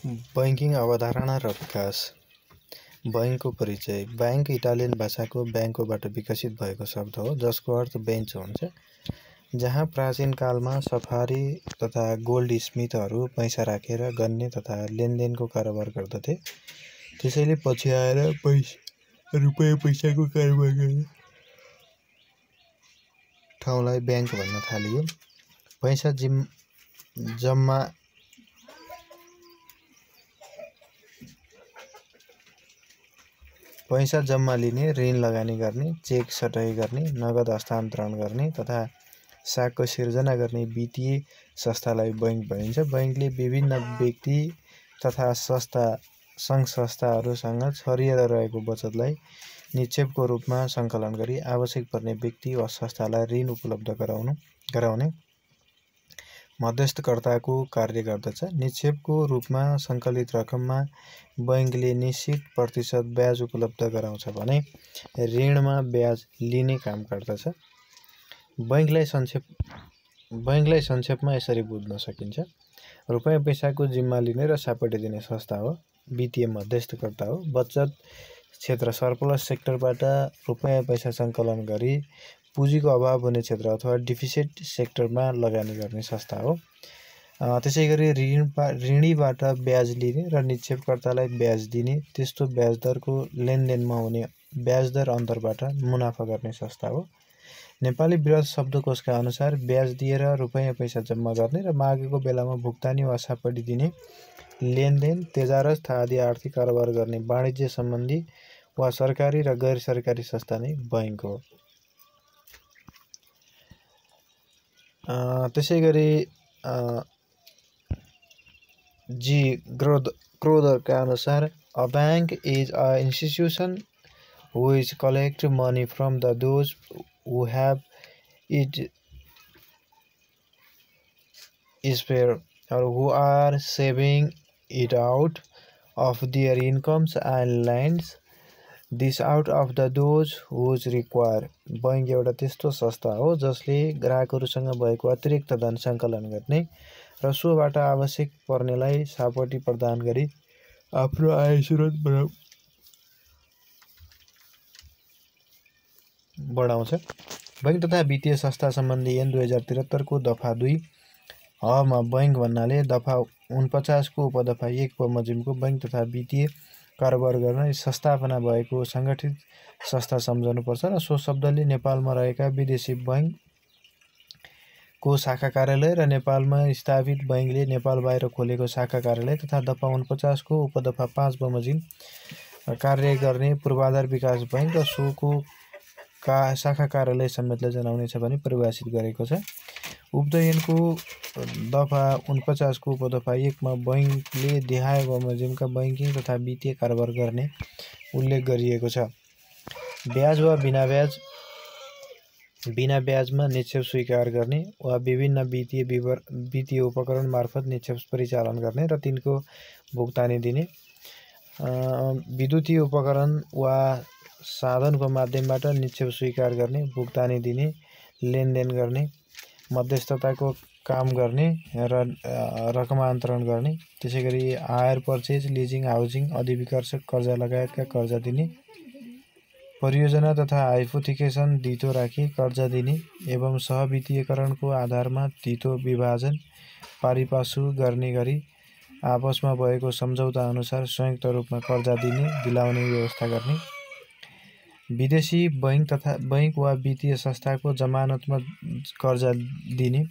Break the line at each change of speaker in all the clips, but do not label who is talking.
Banking अवधारणा र विकास। बैंकको परिचय। बैंक इटालियन भाषाको बैंकोबाट विकसित भएको शब्द हो जसको अर्थ बेन्च हुन्छ, जहाँ प्राचीन कालमा सफारी तथा गोल्ड स्मिथहरू पैसा राखेर गन्ने तथा लेनदेनको कारोबार गर्दथे। त्यसैले पछि आएर रुपैयाँ पैसाको कारोबार गर्ने ठाउँलाई बैंक भन्न थालियो। पैसा जम्मा लिने, ऋण लगानी गर्ने, चेक सटै गर्ने, नगद हस्तान्तरण गर्ने तथा साखको सिर्जना गर्ने वित्तीय संस्थालाई बैंक भनिन्छ। बैंकले विभिन्न व्यक्ति तथा सङ्घ-संस्थाहरूसँग छरिएर रहेको बचतलाई निक्षेपको रूपमा सङ्कलन गरी आवश्यक पर्ने व्यक्ति वा संस्थालाई ऋण उपलब्ध गराउने मध्यस्थकर्ताको कार्य गर्दछ। निक्षेपको रूपमा सङ्कलित रकममा बैंकले निश्चित प्रतिशत ब्याज उपलब्ध गराउँछ भने ऋणमा ब्याज लिने काम गर्दछ। बैंकलाई संक्षेपमा यसरी बुझ्न सकिन्छ। रुपैयाँ पैसाको जिम्मा लिने र सापटी दिने संस्था हो। वित्तीय मध्यस्थकर्ता हो। बचत क्षेत्र सरप्लस सेक्टरबाट रुपैयाँ पैसा सङ्कलन गरी पुँजीको अभाव हुने क्षेत्र अथवा डिफिसिट सेक्टरमा लगानी गर्ने संस्था हो। त्यसैगरी ऋणीबाट ब्याज लिने र निक्षेपकर्तालाई ब्याज दिने, त्यस्तो ब्याजदरको लेनदेनमा हुने ब्याजदर अन्तरबाट मुनाफा गर्ने संस्था हो। नेपाली वृहत शब्दकोशका अनुसार ब्याज दिएर रुपैयाँ पैसा जम्मा गर्ने र मागेको बेलामा भुक्तानी वा सापटी दिने, लेनदेन, तेजारथ आदि आर्थिक कारोबार गर्ने वाणिज्य सम्बन्धी वा सरकारी र गैर सरकारी संस्था नै बैंक हो। त्यसैगरी जी क्रोदरका अनुसार a bank is a institution which collect money from those who have it spare or who are saving it out of their incomes and lends this out of those who require। Bank एउटा त्यस्तो संस्था हो जसले ग्राहकहरूसँग भएको अतिरिक्त धन सङ्कलन गर्ने र सोबाट आवश्यक पर्नेलाई सापटी प्रदान गरी आफ्नो आय स्रोत बढाउँछ। बैंक तथा वित्तीय संस्था सम्बन्धी ऐन 2073 को दफा 2 मा बैंक भन्नाले दफा 49 को उपदफा 1 बमोजिमको बैंक तथा वित्तीय कारोबार गर्न संस्थापना भएको सङ्गठित संस्था सम्झनुपर्छ र सो शब्दले नेपालमा रहेका विदेशी बैंकको शाखा कार्यालय र नेपालमा स्थापित बैंकले नेपाल बाहिर खोलेको शाखा कार्यालय तथा दफा 49 को उपदफा 5 बमोजिम कार्य गर्ने पूर्वाधार विकास बैंक र सोको शाखा कार्यालय समेतले जनाउनेछ भनी परिभाषित गरेको छ। उक्त ऐनको दफा 49 को उपदफा 1 मा बैंकले देहाय बमोजिमका बैंकिङ तथा वित्तीय कारोबार गर्ने उल्लेख गरिएको छ। ब्याज वा बिना ब्याजमा निक्षेप स्वीकार गर्ने वा विभिन्न वित्तीय उपकरण मार्फत निक्षेप परिचालन गर्ने र तिनको भुक्तानी दिने, विद्युतीय उपकरण वा साधनको माध्यमबाट निक्षेप स्वीकार गर्ने, भुक्तानी दिने, लेनदेन गर्ने, मध्यस्थताको काम गर्ने र रकमान्तरण गर्ने, त्यसैगरी हायर पर्चेज, लिजिङ, हाउसिङ, अधिविकर्षक कर्जा लगायतका कर्जा दिने, परियोजना तथा हाइपोथिकेसन धितो राखी कर्जा दिने एवं सहवित्तीयकरणको आधारमा धितो विभाजन पारिपासु गर्ने गरी आपसमा भएको सम्झौता अनुसार संयुक्त रूपमा कर्जा दिलाउने व्यवस्था गर्ने, विदेशी बैंक वा वित्तीय संस्थाको जमानतमा कर्जा दिने,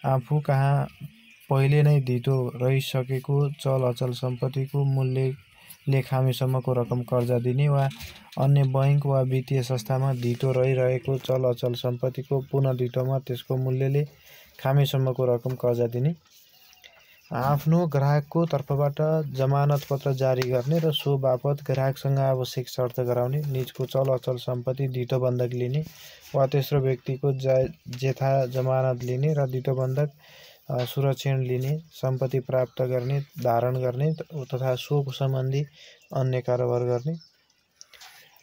आफू कहाँ पहिले नै धितो रहिसकेको चल अचल सम्पत्तिको मूल्यले खामीसम्मको रकम कर्जा दिने वा अन्य बैंक वा वित्तीय संस्थामा धितो रहिरहेको चल अचल सम्पत्तिको पुनः धितोमा त्यसको मूल्यले खामीसम्मको रकम कर्जा दिने, आफ्नो ग्राहकको तर्फबाट जमानत पत्र जारी गर्ने र सो बापत ग्राहकसँग आवश्यक शर्त गराउने, निजको चल अचल सम्पत्ति धितो बन्धक लिने वा तेस्रो व्यक्तिको जेथा जमानत लिने र धितो बन्धक सुरक्षण लिने, सम्पत्ति प्राप्त गर्ने, धारण गर्ने तथा सो सम्बन्धी अन्य कारोबार गर्ने,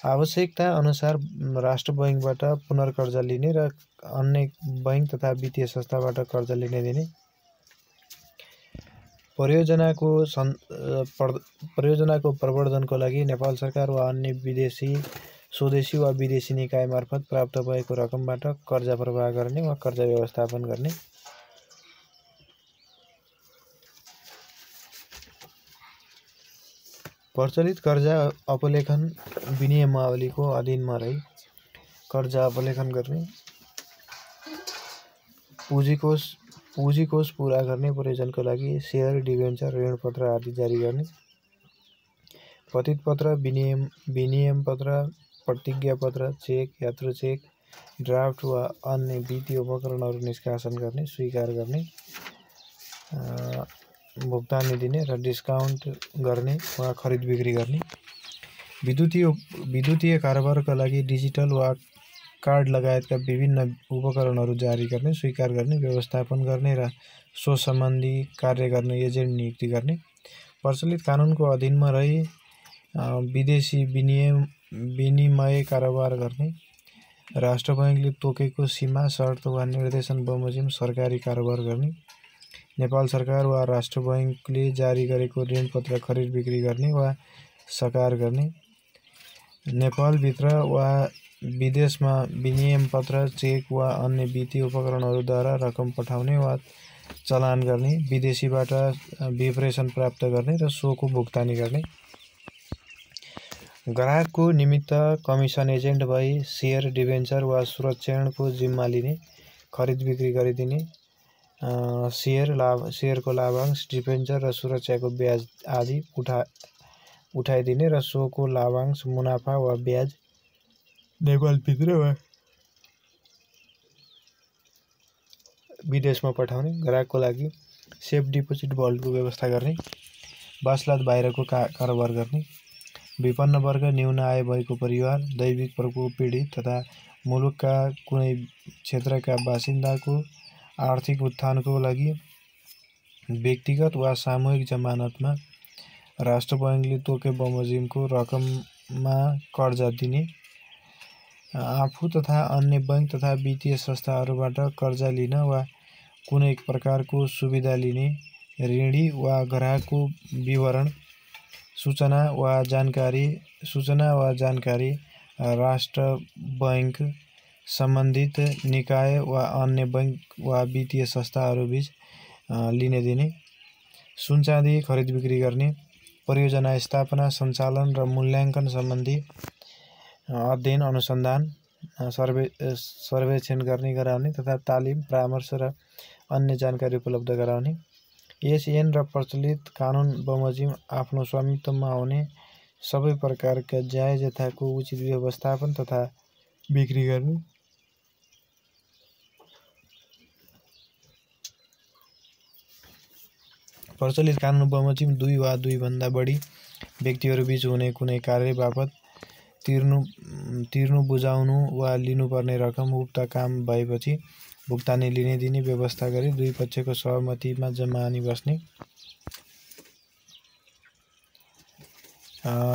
आवश्यकता अनुसार राष्ट्र बैंकबाट पुनर्कर्जा लिने र अन्य बैंक तथा वित्तीय संस्थाबाट कर्जा लिने दिने, परियोजनाको प्रवर्धनको लागि नेपाल सरकार वा अन्य स्वदेशी वा विदेशी निकाय मार्फत प्राप्त भएको रकमबाट कर्जा प्रवाह गर्ने वा कर्जा व्यवस्थापन गर्ने। प्रचलित कर्जा अपलेखन विनियमावलीको अधीनमा रही कर्जा अपलेखन गर्ने, पुँजीकोष पूरा गर्ने प्रयोजनको लागि सेयर, डिभेन्चर, ऋणपत्र आदि जारी गर्ने, प्रतिज्ञापत्र, विनिमय पत्र, प्रतिज्ञापत्र, चेक, यात्रु चेक, ड्राफ्ट वा अन्य वित्तीय उपकरणहरू निष्कासन गर्ने, स्वीकार गर्ने, भुक्तानी दिने र डिस्काउन्ट गर्ने वा खरिद बिक्री गर्ने, विद्युतीय कारोबारका लागि डिजिटल वा कार्ड लगायतका विभिन्न उपकरणहरू जारी गर्ने, स्वीकार गर्ने, व्यवस्थापन गर्ने र सो सम्बन्धी कार्य गर्ने एजेन्ट नियुक्ति गर्ने। प्रचलित कानुनको अधीनमा रही विदेशी विनिमय कारोबार गर्ने, राष्ट्र बैंकले तोकेको सीमा, शर्त वा निर्देशन बमोजिम सरकारी कारोबार गर्ने, नेपाल सरकार वा राष्ट्र बैंकले जारी गरेको ऋणपत्र खरिद बिक्री गर्ने वा साकार गर्ने, नेपालभित्र वा विदेशमा विनिमय पत्र, चेक वा अन्य वित्तीय उपकरणहरूद्वारा रकम पठाउने वा चलान गर्ने, विदेशीबाट विप्रेषण प्राप्त गर्ने र सोको भुक्तानी गर्ने, ग्राहकको निमित्त कमिसन एजेन्ट भई सेयर, डिभेन्चर वा सुरक्षाको जिम्मा लिने, खरिद बिक्री गरिदिने, सेयरको लाभांश, डिभेन्चर र सुरक्षाको ब्याज आदि उठाइदिने र सोको लाभांश, मुनाफा वा ब्याज नेपालभित्र वा विदेशमा पठाउने, ग्राहकको लागि सेफ डिपोजिट भल्टको व्यवस्था गर्ने, वासलात बाहिरको कारोबार गर्ने, विपन्न वर्ग, न्यून आय भएको परिवार, दैविक प्रकोप पीडित तथा मुलुकका कुनै क्षेत्रका बासिन्दाको आर्थिक उत्थानको लागि व्यक्तिगत वा सामूहिक जमानतमा राष्ट्र बैंकले तोके बमोजिमको रकममा कर्जा दिने, आफू तथा अन्य बैंक तथा वित्तीय संस्थाहरूबाट कर्जा लिन वा कुनै प्रकारको सुविधा लिने ऋणी वा ग्राहकको विवरण, सूचना वा जानकारी राष्ट्र बैंक, सम्बन्धित निकाय वा अन्य बैंक वा वित्तीय संस्थाहरूबीच लिने दिने, सुनचाँदी खरिद बिक्री गर्ने, परियोजना स्थापना, सञ्चालन र मूल्याङ्कन सम्बन्धी अध्ययन, अनुसन्धान, सर्वेक्षण गराउने तथा तालिम, परामर्श र अन्य जानकारी उपलब्ध गराउने, एसएन र प्रचलित कानुन बमोजिम आफ्नो स्वामित्वमा आउने सबै प्रकारका जायज यथाको उचित व्यवस्थापन तथा बिक्री गर्ने, प्रचलित कानुन बमोजिम दुई वा दुईभन्दा बढी व्यक्तिहरूबीच हुने कुनै कार्य बापत तिर्नु, बुझाउनु वा लिनुपर्ने रकम उक्त काम भएपछि भुक्तानी लिने दिने व्यवस्था गरी दुई पक्षको सहमतिमा जमानी बस्ने।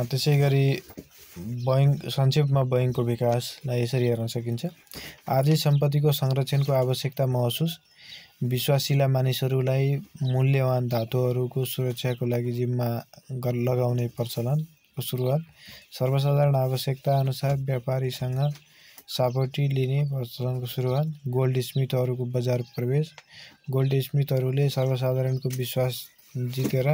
त्यसैगरी संक्षेपमा बैंकको विकासलाई यसरी हेर्न सकिन्छ। आर्थिक सम्पत्तिको संरक्षणको आवश्यकता महसुस, विश्वासिला मानिसहरूलाई मूल्यवान धातुहरूको सुरक्षाको लागि जिम्मा लगाउने प्रचलनको सुरुवात, सर्वसाधारण आवश्यकता अनुसार व्यापारीसँग सापटी लिने प्रचलनको सुरुवात, गोल्ड स्मिथहरूको बजार प्रवेश, गोल्ड स्मिथहरूले सर्वसाधारणको विश्वास जितेर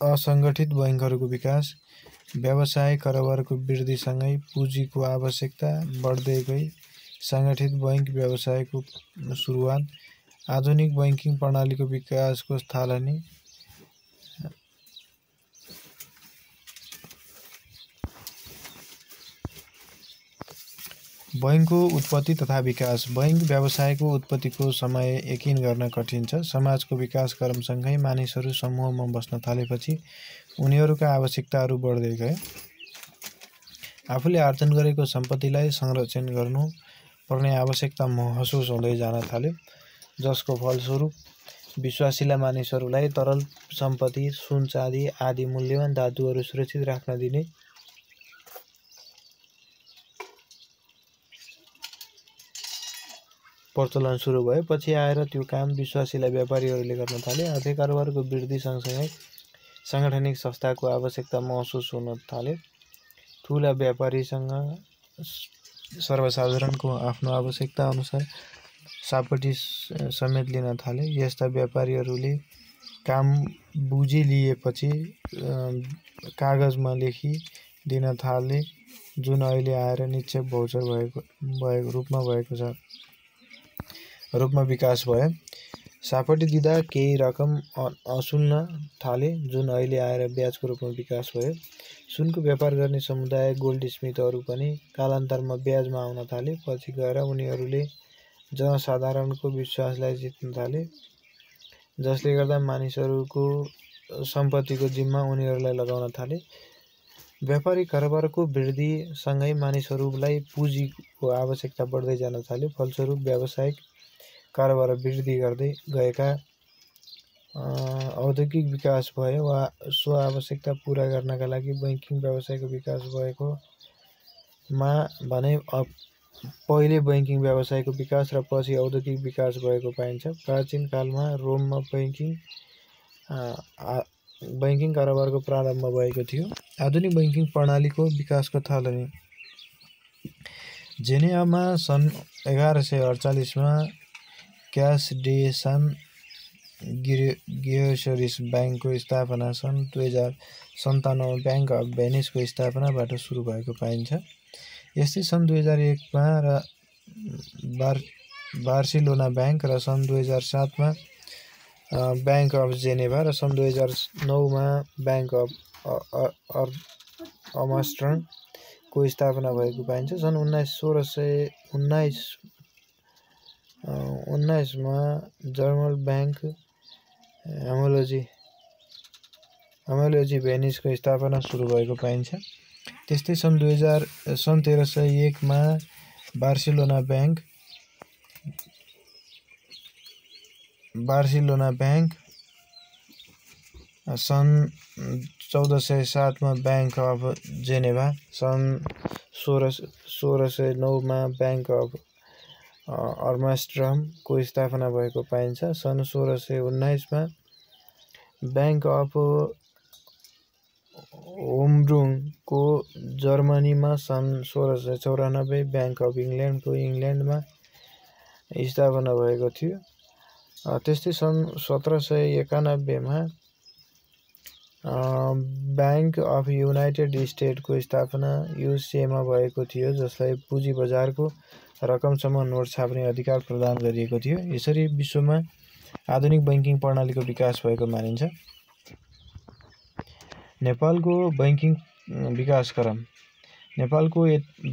असङ्गठित बैंकहरूको विकास, व्यवसाय कारोबारको वृद्धिसँगै पुँजीको आवश्यकता बढ्दै गई सङ्गठित बैंक व्यवसायको सुरुवात, आधुनिक बैंकिङ प्रणालीको विकासको थालनी, बैंकको उत्पत्ति तथा विकास। बैंक व्यवसायको उत्पत्तिको समय यकिन गर्न कठिन छ। समाजको विकास क्रमसँगै मानिसहरू समूहमा बस्न थालेपछि उनीहरूका आवश्यकताहरू बढ्दै गए। आफूले आर्जन गरेको सम्पत्तिलाई संरक्षण गर्नु पर्ने आवश्यकता महसुस हुँदै जान थाल्यो, जसको फलस्वरूप विश्वासिला मानिसहरूलाई तरल सम्पत्ति, सुन चाँदी आदि मूल्यवान धातुहरू सुरक्षित राख्न दिने, प्रचलन सुरु भयो। पछि आएर त्यो काम विश्वासिला व्यापारीहरूले गर्न थाले। आर्थिक कारोबारको वृद्धि सँगसँगै साङ्गठनिक संस्थाको आवश्यकता महसुस हुन थाले। ठुला व्यापारीसँग सर्वसाधारणको आफ्नो आवश्यकता अनुसार सापटी समेत लिन थाले। यस्ता व्यापारीहरूले काम बुझिलिएपछि कागजमा लेखी दिन थाले, जुन अहिले आएर निक्षेप भौचर भएको रूपमा विकास भयो। सापटी दिँदा केही रकम असुल्न थाले, जुन अहिले आएर ब्याजको रूपमा विकास भयो। सुनको व्यापार गर्ने समुदाय गोल्डस्मिथहरू पनि कालान्तरमा ब्याजमा आउन थाले। पछि गएर उनीहरूले जनसाधारणको विश्वासलाई जित्न थाले, जसले गर्दा मानिसहरूको सम्पत्तिको जिम्मा उनीहरूलाई लगाउन थाले। व्यापारिक कारोबारको वृद्धिसँगै मानिसहरूलाई पुँजीको आवश्यकता बढ्दै जान थाल्यो। फलस्वरूप व्यावसायिक कारोबार वृद्धि गर्दै गएका औद्योगिक विकास भयो वा सो आवश्यकता पूरा गर्नका लागि बैंकिङ व्यवसायको विकास भएकोमा भने पहिले बैंकिङ व्यवसायको विकास र पछि औद्योगिक विकास भएको पाइन्छ। प्राचीन कालमा रोममा बैंकिङ कारोबारको प्रारम्भ भएको थियो। आधुनिक बैंकिङ प्रणालीको विकासको थालनी जेनेवामा सन् 1148 मा क्यास डे सान गियोसरिस बैंकको स्थापना सन् 2057 बैंक अफ भेनिसको स्थापनाबाट सुरु भएको पाइन्छ। यस्तै सन् 2001 मा बार्सिलोना बैंक र सन् 2007 मा बैंक अफ जेनेभा र सन् 2009 मा बैंक अफ अमस्टर्डम को स्थापना भएको पाइन्छ। सन् 1919 मा जर्मन बैंक हेमोलोजी भेनिसको स्थापना सुरु भएको पाइन्छ। त्यस्तै सन् 1301 मा बार्सिलोना बैंक सन् 1407 मा बैंक अफ जेनेभा, सन् 1609 मा बैंक अफ अमस्टर्डम को स्थापना भएको पाइन्छ। सन् 1619 मा बैंक अफ होमब्रुङ को जर्मनीमा, सन् 1694 बैंक अफ इङ्ल्यान्डको इङ्ल्यान्डमा स्थापना भएको थियो। त्यस्तै सन् 1791 मा बैंक अफ युनाइटेड स्टेट्सको स्थापना युएसएमा भएको थियो, जसलाई पुँजी बजारको रकमसम्म नोट छाप्ने अधिकार प्रदान गरिएको थियो। यसरी विश्वमा आधुनिक बैंकिङ प्रणालीको विकास भएको मानिन्छ। नेपालको बैंकिङ विकासक्रम। नेपालको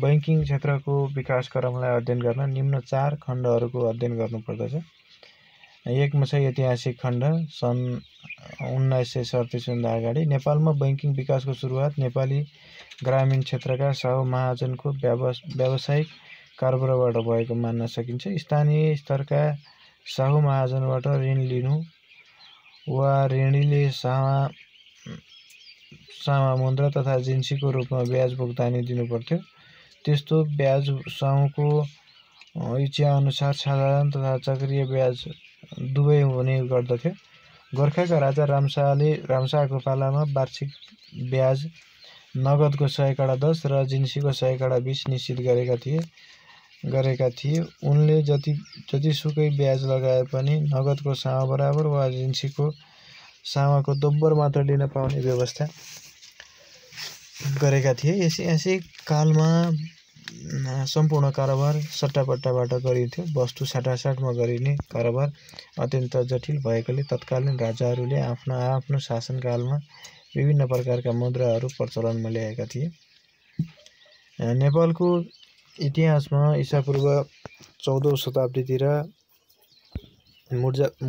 बैंकिङ क्षेत्रको विकासक्रमलाई अध्ययन गर्न निम्न 4 खण्डहरूको अध्ययन गर्नुपर्दछ। 1 मा चाहिँ ऐतिहासिक खण्ड, सन् 1937 भन्दा अगाडि नेपालमा बैंकिङ विकासको सुरुवात नेपाली ग्रामीण क्षेत्रका साहु महाजनको व्यावसायिक कारोबारबाट भएको मान्न सकिन्छ। स्थानीय स्तरका साहु महाजनबाट ऋण लिनु वा ऋणीले सामा मुद्रा तथा जिन्सीको रूपमा ब्याज भुक्तानी दिनुपर्थ्यो। त्यस्तो ब्याज साहुको इच्छा अनुसार साधारण तथा चक्रीय ब्याज दुवै हुने गर्दथ्यो। गोर्खाका राजा रामशाहको पालामा वार्षिक ब्याज नगदको 100% 10 र जिन्सीको 100% 20 निश्चित गरेका थिए। उनले जतिसुकै ब्याज लगाए पनि नगदको सामा बराबर वा जिन्सीको सामाको दोब्बर मात्र लिन पाउने व्यवस्था गरेका थिए। ऐतिहासिक कालमा सम्पूर्ण कारोबार सट्टापट्टाबाट गरिन्थ्यो। वस्तु साटासाटमा गरिने कारोबार अत्यन्त जटिल भएकोले तत्कालीन राजाहरूले आफ्नो शासनकालमा विभिन्न प्रकारका मुद्राहरू प्रचलनमा ल्याएका थिए। नेपालको इतिहासमा ईसापूर्व 14औं शताब्दीतिर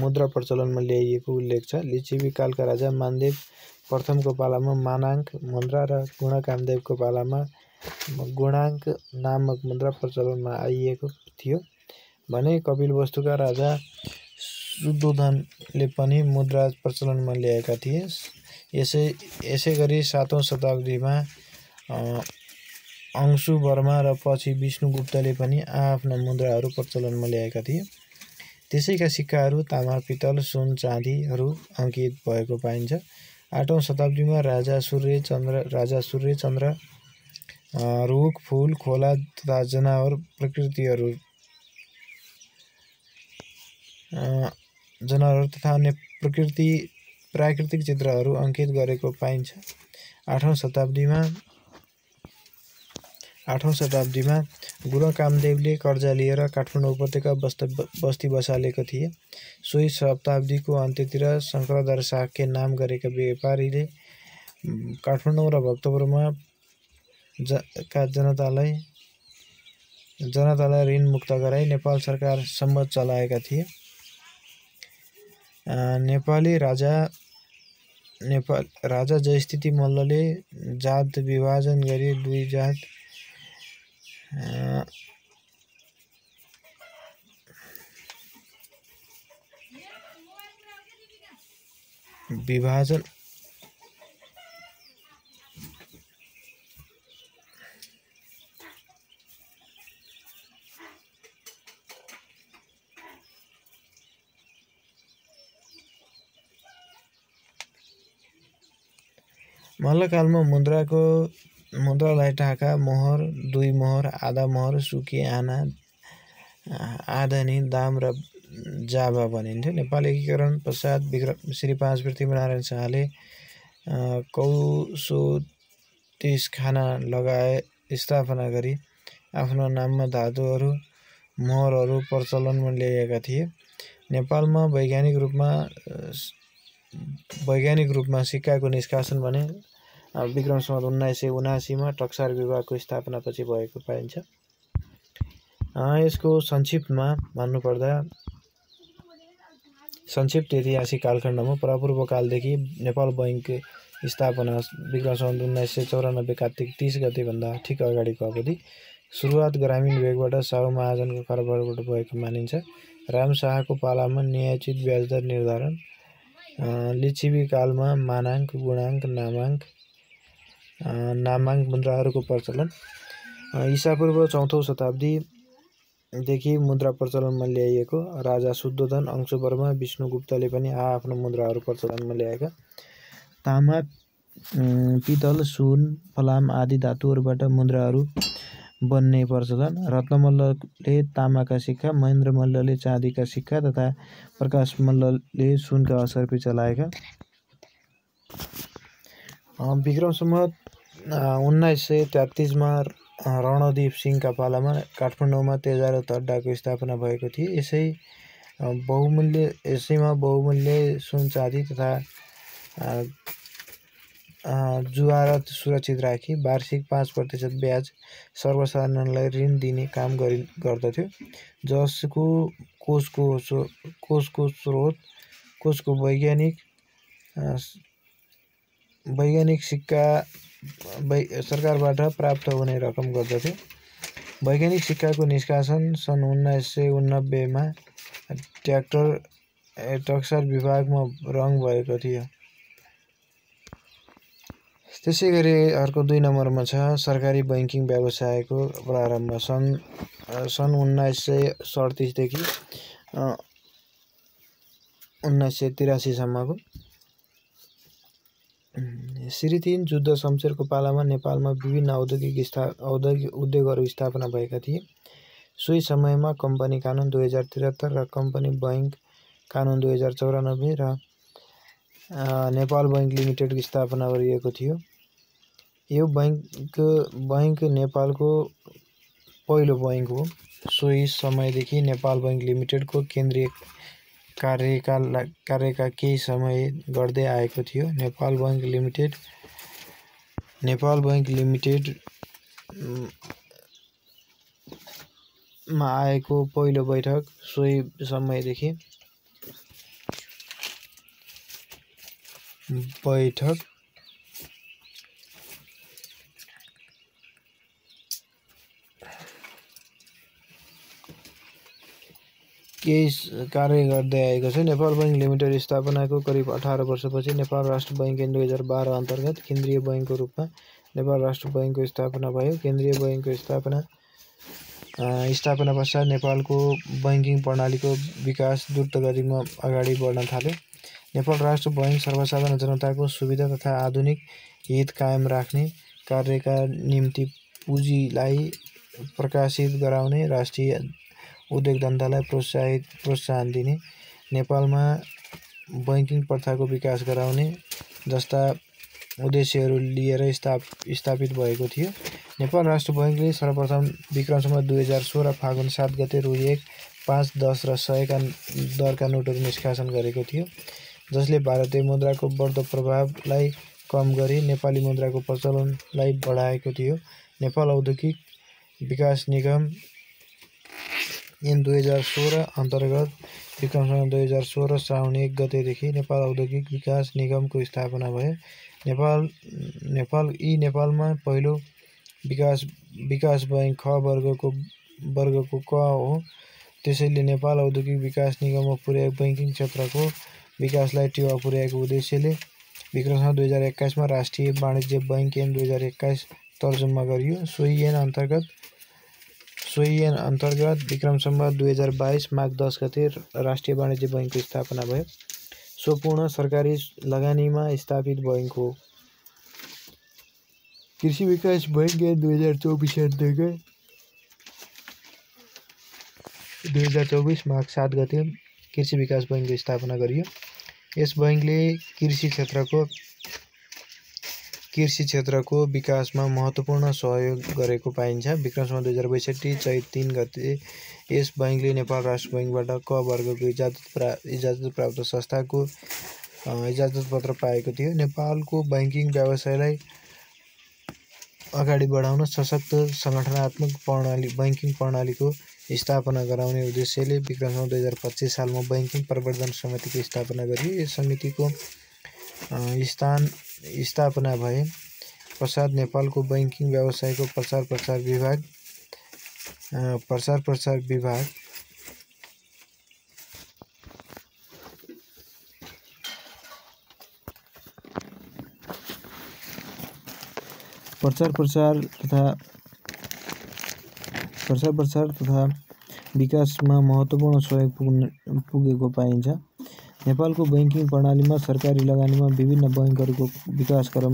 मुद्रा प्रचलनमा ल्याइएको उल्लेख छ। लिच्छवी कालका राजा मानदेव प्रथमको पालामा मानाङ्क मुद्रा र गुणकामदेवको पालामा गुणाङ्क नामक मुद्रा प्रचलनमा आइएको थियो भने कपिलवस्तुका राजा शुद्धोधनले पनि मुद्रा प्रचलनमा ल्याएका थिए। यसै गरी 7औं शताब्दीमा अंशु वर्मा र पछि विष्णुगुप्तले पनि आफ्ना मुद्राहरू प्रचलनमा ल्याएका थिए। त्यसैका सिक्काहरू तामा, पित्तल, सुन, चाँदीहरू अङ्कित भएको पाइन्छ। 8औं शताब्दीमा राजा सूर्यचन्द्र रुख, फूल, खोला तथा जनावर तथा अन्य प्राकृतिक चित्रहरू अङ्कित गरेको पाइन्छ। 8औं शताब्दीमा गुरु कामदेवले कर्जा लिएर काठमाडौँ उपत्यका बस्ती बसालेका थिए। सोही शताब्दीको अन्त्यतिर शङ्करदार साक्य नाम गरेका व्यापारीले काठमाडौँ र भक्तपुरमा जनतालाई ऋण मुक्त गराई नेपाल सरकारसम्म चलाएका थिए। नेपाली राजा जयस्थिति मल्लले जात विभाजन गरी दुई जात विभाजन मल्लकालमा मुद्रालाई ढाका मोहर, दुई मोहर, आधा मोहर, सुकी आना, आधनी, दाम र जाबा भनिन्थ्यो। नेपाल एकीकरण पश्चात श्री 5 पृथ्वीनारायण शाहले कौशोतिसखाना स्थापना गरी आफ्नो नाममा धातुहरू, मोहरहरू प्रचलनमा ल्याएका थिए। नेपालमा वैज्ञानिक रूपमा सिक्काको निष्कासन भने विक्रम सम्वत 1979 मा टक्सार विभागको स्थापनापछि भएको पाइन्छ। यसको संक्षिप्तमा भन्नुपर्दा संक्षिप्त ऐतिहासिक कालखण्डमा परापूर्व कालदेखि नेपाल बैंक स्थापना विक्रम सम्वत 1994 कार्तिक 30 गतेभन्दा ठिक अगाडिको अवधि। सुरुवात ग्रामीण भेगबाट साहु महाजनको कारोबारबाट भएको मानिन्छ। राम शाहको पालामा न्यायोचित ब्याजदर निर्धारण, लिच्छवी कालमा मानाङ्क, गुणाङ्क, नामाङ्क मुद्राहरूको प्रचलन, ईसापूर्व 4औं शताब्दीदेखि मुद्रा प्रचलनमा ल्याइएको। राजा शुद्धोधन, अंशु वर्मा, विष्णुगुप्तले पनि आफ्नो मुद्राहरू प्रचलनमा ल्याएका। तामा, पितल, सुन, फलाम आदि धातुहरूबाट मुद्राहरू बन्ने प्रचलन। रत्नमल्लले तामाका सिक्का, महेन्द्र मल्लले चाँदीका सिक्का तथा प्रकाश मल्लले सुनका असर्फी चलाएका। विक्रम सम्वत 1933 मा रणदीप सिंहका पालामा काठमाडौँमा तेजारथ अड्डाको स्थापना भएको थियो। यसैमा बहुमूल्य सुन, चाँदी तथा जुवारत सुरक्षित राखी वार्षिक 5% ब्याज सर्वसाधारणलाई ऋण दिने काम गर्दथ्यो। जसको कोषको वैज्ञानिक सिक्का सरकारबाट प्राप्त हुने रकम गर्दथ्यो। वैज्ञानिक सिक्काको निष्कासन सन् 1989 मा टक्सार विभागमा रङ भएको थियो। त्यसैगरी अर्को 2 नम्बरमा छ सरकारी बैंकिङ व्यवसायको प्रारम्भ सन् 1937 देखि 1983 सम्मको। श्री 3 जुद्ध शमशेरको पालामा नेपालमा विभिन्न औद्योगिक उद्योगहरू स्थापना भएका थिए। सोही समयमा कम्पनी कानुन 2073 र कम्पनी बैंक कानुन 2094 र नेपाल बैंक लिमिटेड स्थापना गरिएको थियो। यो बैंक नेपालको पहिलो बैंक हो। सोही समयदेखि नेपाल बैंक लिमिटेडको केन्द्रीय कार्यका केही समय गर्दै आएको थियो। नेपाल बैंक लिमिटेड मा आएको पहिलो बैठक सोही समयदेखि केही कार्य गर्दै आएको छ। नेपाल बैंक लिमिटेड स्थापनाको करिब 18 वर्षपछि नेपाल राष्ट्र बैंक 2012 अन्तर्गत केन्द्रीय बैंकको रूपमा नेपाल राष्ट्र बैंकको स्थापना भयो। केन्द्रीय बैंकको स्थापना पश्चात नेपालको बैंकिङ प्रणालीको विकास द्रुत गतिमा अगाडि बढ्न थाल्यो। नेपाल राष्ट्र बैंक सर्वसाधारण जनताको सुविधा तथा आधुनिक हित कायम राख्ने कार्यका निम्ति पुँजीलाई प्रकाशित गराउने, राष्ट्रिय उद्योग धन्दालाई प्रोत्साहन दिने, नेपालमा बैंकिङ प्रथाको विकास गराउने जस्ता उद्देश्यहरू लिएर स्थापित भएको थियो। नेपाल राष्ट्र बैंकले सर्वप्रथम विक्रम सम्वत 2016 फागुन 7 गते रु 1, 5, 10 र 100 का दरका नोटहरू निष्कासन गरेको थियो, जसले भारतीय मुद्राको बढ्दो प्रभावलाई कम गरी नेपाली मुद्राको प्रचलनलाई बढाएको थियो। नेपाल औद्योगिक विकास निगम ऐन 2016 अन्तर्गत विक्रम सम्वत 2016 साउन 1 गतेदेखि नेपाल औद्योगिक विकास निगमको स्थापना भयो। नेपालमा पहिलो विकास बैंक ख वर्गको क हो। त्यसैले नेपाल औद्योगिक विकास निगममा पुर्याएको बैंकिङ क्षेत्रको विकासलाई टेवा पुर्याएको उद्देश्यले विक्रम सम्वत 2021 मा राष्ट्रिय वाणिज्य बैंक ऐन 2021 तर्जुमा गरियो। सोही ऐन अन्तर्गत विक्रम सम्वत 2022 माघ 10 गते राष्ट्रिय वाणिज्य बैंकको स्थापना भयो। सो पूर्ण सरकारी लगानीमा स्थापित बैंक हो। कृषि विकास बैंक ऐन 2024 अन्तर्गत 2024 माघ 7 गते कृषि विकास बैंकको स्थापना गरियो। यस बैंकले कृषि क्षेत्रको विकासमा महत्त्वपूर्ण सहयोग गरेको पाइन्छ। विक्रम सम्वत 2062 चैत 3 गते यस बैंकले नेपाल राष्ट्र बैंकबाट क वर्गको इजाजत प्राप्त संस्थाको इजाजत पत्र पाएको थियो। नेपालको बैंकिङ व्यवसायलाई अगाडि बढाउन सशक्त सङ्गठनात्मक बैंकिङ प्रणालीको स्थापना गराउने उद्देश्यले विक्रम सम्वत 2025 सालमा बैंकिङ प्रवर्धन समितिको स्थापना गरियो। यस समितिको स्थापना भए पश्चात नेपालको बैंकिङ व्यवसायको प्रचार प्रसार विभाग तथा विकासमा महत्त्वपूर्ण सहयोग पुगेको पाइन्छ। नेपालको बैंकिङ प्रणालीमा सरकारी लगानीमा विभिन्न बैंकहरूको विकासक्रम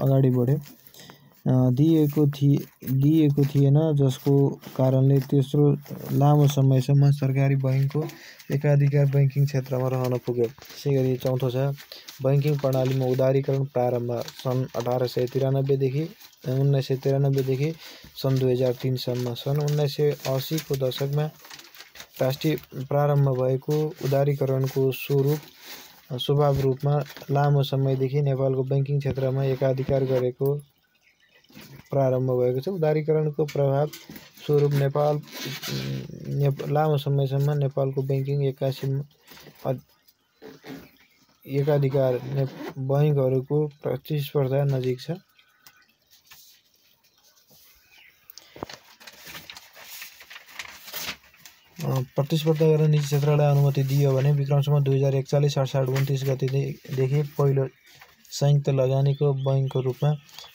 अगाडि बढ्यो दिइएको थिएन, जसको कारणले तेस्रो लामो समयसम्म सरकारी बैंकको एकाधिकार बैंकिङ क्षेत्रमा रहन पुग्यो। त्यसैगरी चौथो छ बैंकिङ प्रणालीमा उदारीकरण प्रारम्भ सन् 1893 देखि 1993 सन् 2003 सम्म। सन् 1980 को दशकमा प्रारम्भ भएको उदारीकरणको स्वभाव रूपमा लामो समयदेखि नेपालको बैंकिङ क्षेत्रमा एकाधिकार गरेको प्रारम्भ भएको छ। उदारीकरणको प्रभाव स्वरूप लामो समयसम्म नेपालको बैंकिङ एकाधिकार बैंकहरूको प्रतिस्पर्धा नजिक छ। प्रतिस्पर्धा गर्न निजी क्षेत्रलाई अनुमति दिइयो भने विक्रम सम्वत 2041 असाढ 29 गतेदेखि पहिलो संयुक्त लगानीको बैंकको रूपमा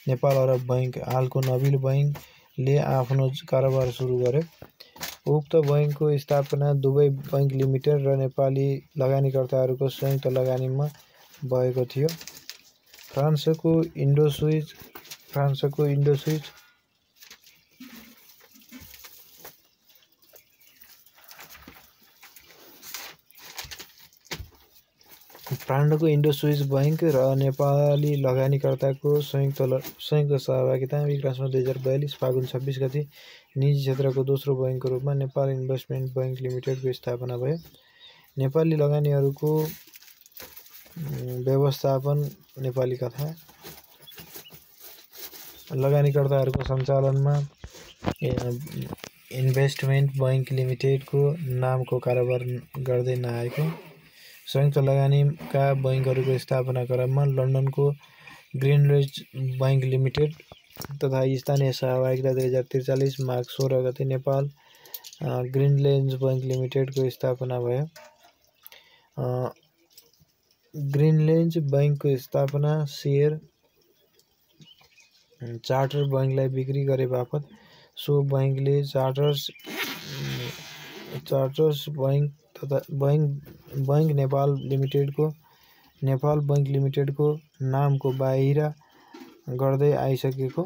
नेपाल अरब बैंक, हालको नबिल बैंकले आफ्नो कारोबार सुरु गर्यो। उक्त बैंकको स्थापना दुबई बैंक लिमिटेड र नेपाली लगानीकर्ताहरूको संयुक्त लगानीमा भएको थियो। फ्रान्सको इन्डो स्विस बैंक र नेपाली लगानीकर्ताको संयुक्त सहभागितामा विक्रम सम्वत 2042 फागुन 26 गते निजी क्षेत्रको दोस्रो बैंकको रूपमा नेपाल इन्भेस्टमेन्ट बैंक लिमिटेडको स्थापना भयो। नेपाली लगानीहरूको व्यवस्थापन नेपाली तथा लगानीकर्ताहरूको सञ्चालनमा इन्भेस्टमेन्ट बैंक लिमिटेडको नामको कारोबार गर्दै नआएको। संयुक्त लगानीका बैंकहरूको स्थापना क्रममा लन्डनको ग्रिनलेज बैंक लिमिटेड तथा स्थानीय सहभागिता 2043 माघ 16 गते नेपाल ग्रिनलेज बैंक लिमिटेडको स्थापना भयो। ग्रिनलेज बैंकको स्थापना चार्टर बैंकलाई बिक्री गरे बापत सो बैंकले चार्टर्स बैंक तथा बैंक नेपाल बैंक लिमिटेडको नामको बाहिर गर्दै आइसकेको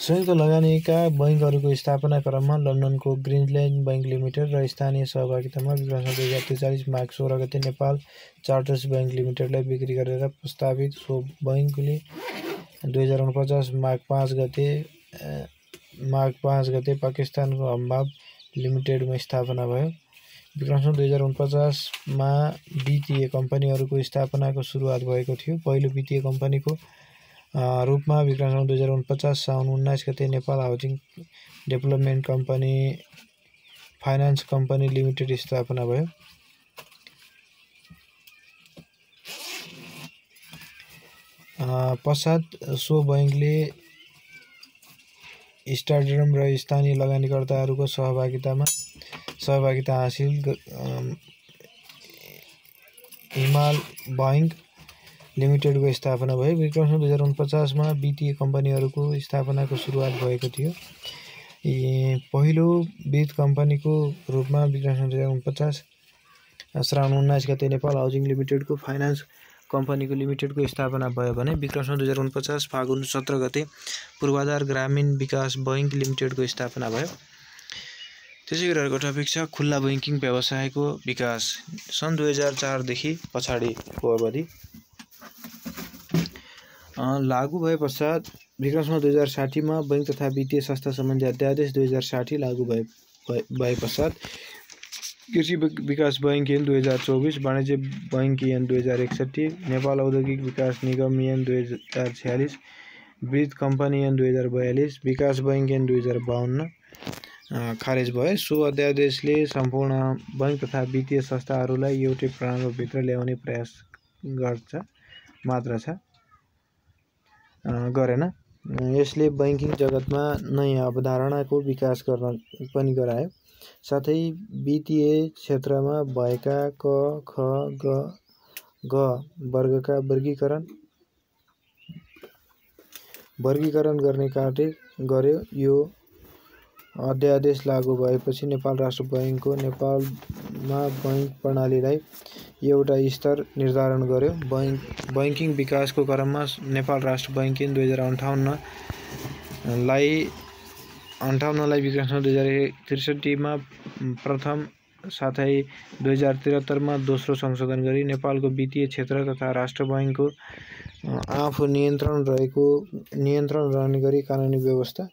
संयुक्त लगानीका बैंकहरूको स्थापना क्रममा लन्डनको ग्रिनल्यान्ड बैंक लिमिटेड र स्थानीय सहभागितामा विक्रम 2043 माघ 16 गते नेपाल चार्टर्स बैंक लिमिटेडलाई बिक्री गरेर प्रस्तावित सो बैंकले 2049 माघ 5 गते पाकिस्तानको हम्बाब लिमिटेडमा स्थापना भयो। विक्रम 2049 मा वित्तीय कम्पनीहरूको स्थापनाको सुरुवात भएको थियो। पहिलो वित्तीय कम्पनीको रूपमा विक्रम 2049 साउन 19 गते Nepal housing development company finance company limited स्थापना भयो। पश्चात सो बैंकले स्टारडम र स्थानीय लगानीकर्ताहरूको सहभागिता हासिल हिमाल बैंक लिमिटेडको स्थापना भयो। विक्रम 2049 मा वित्तीय कम्पनीहरूको स्थापनाको सुरुवात भएको थियो। पहिलो वित्त कम्पनीको रूपमा विक्रम 2049 श्रावण 19 गते नेपाल हाउसिङ लिमिटेडको फाइनान्स कम्पनीको लिमिटेडको स्थापना भयो भने विक्रम 2049 फागुन 17 गते पूर्वाधार ग्रामीण विकास बैंक लिमिटेडको स्थापना भयो। त्यसै गरी अर्को टपिक छ खुल्ला बैंकिङ व्यवसायको विकास। सन् 2004 देखि पछाडिको अवधि लागू भए पश्चात विक्रम 2060 मा बैंक तथा वित्तीय संस्था सम्बन्धी अध्यादेश 2060 लागू भए पश्चात कृषि विकास बैंक ऐन 2024, वाणिज्य बैंक ऐन 2061, नेपाल औद्योगिक विकास निगम ऐन 2046, वित्त कम्पनी ऐन 2042, विकास बैंक ऐन 2052 खारेज भए। सो अध्यादेशले सम्पूर्ण बैंक तथा वित्तीय संस्थाहरूलाई एउटै प्रणालीभित्र ल्याउने प्रयास गरेन। यसले बैंकिङ जगतमा नयाँ अवधारणाको विकास पनि गरायो। साथै वित्तीय क्षेत्रमा भएका क, ख, ग वर्गका वर्गीकरण गर्ने कार्य गर्यो। यो अध्यादेश लागू भएपछि नेपाल राष्ट्र बैंकको नेपालमा बैंक प्रणालीलाई एउटा स्तर निर्धारण गर्यो। बैंकिङ विकासको क्रममा नेपाल राष्ट्र बैंक ऐन 2058 लाई विक्रम 2063 मा प्रथम साथै 2073 मा दोस्रो संशोधन गरी नेपालको वित्तीय क्षेत्र तथा राष्ट्र बैंकको आफू नियन्त्रण रहने गरी कानुनी व्यवस्था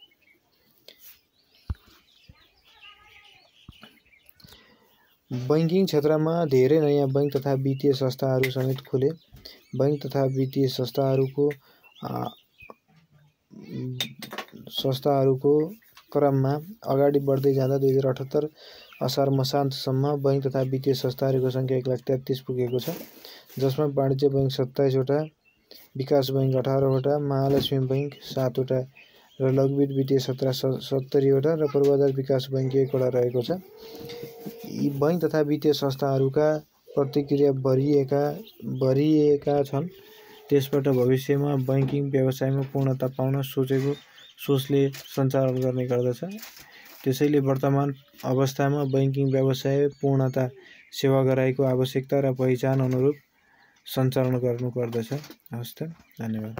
बैंकिङ क्षेत्रमा धेरै नयाँ बैंक तथा वित्तीय संस्थाहरू समेत खुले। बैंक तथा वित्तीय संस्थाहरूको क्रममा अगाडि बढ्दै जाँदा 2078 असार मसान्तसम्म बैंक तथा वित्तीय संस्थाहरूको सङ्ख्या 1,33 पुगेको छ, जसमा वाणिज्य बैंक 27 वटा, विकास बैंक 18 वटा, महालक्ष्मी बैंक 7 वटा र लघुवित्त वित्तीय संस्था 70 वटा र पूर्वाधार विकास बैंक 1 वटा रहेको छ। यी बैंक तथा वित्तीय संस्थाहरूका प्रतिक्रिया भरिएका छन्। त्यसबाट भविष्यमा बैंकिङ व्यवसायमा पूर्णता पाउन सोचेको सोचले सञ्चालन गर्ने गर्दछ। त्यसैले वर्तमान अवस्थामा बैंकिङ व्यवसाय पूर्णता सेवा गराइको आवश्यकता र पहिचान अनुरूप सञ्चालन गर्नुपर्दछ। हस्त, धन्यवाद।